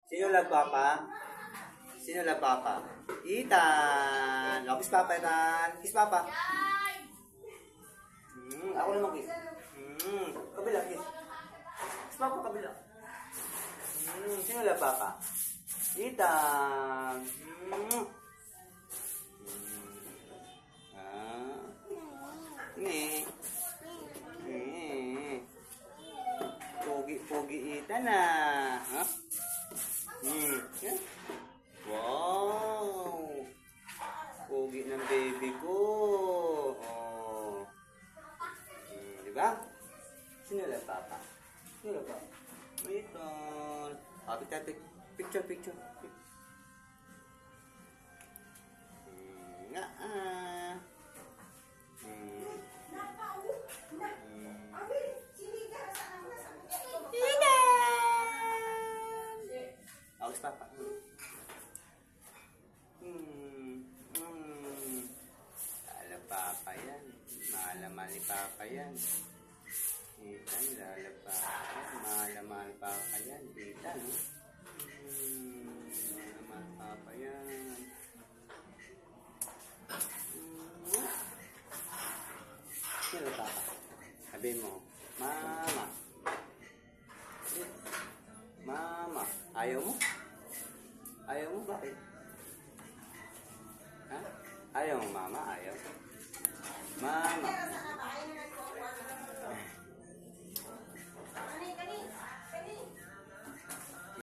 Sino love papa? Sino love papa? Ethan! O, kiss papa, Ethan. Kiss papa. Ako naman kiss. Kabila, kiss. Kiss papa, kabila. Sino love papa? Ethan! Pogi Ethan na. Ha? Wow! Pogi ng baby ko. Oh. Diba? Sino lang papa? Sino lang papa? Ethan. Picture. Nga August papa. Lala papa yan. Mahal ni papa yan. Ethan, lala papa yan. Mahal papa yan. Ethan, mahal papa yan. Sino papa? Sabi mo, mama. Mama. Ayaw mo? Ayaw mo? Bakit? Ha? Ayaw mo, mama? Ayaw? Mama.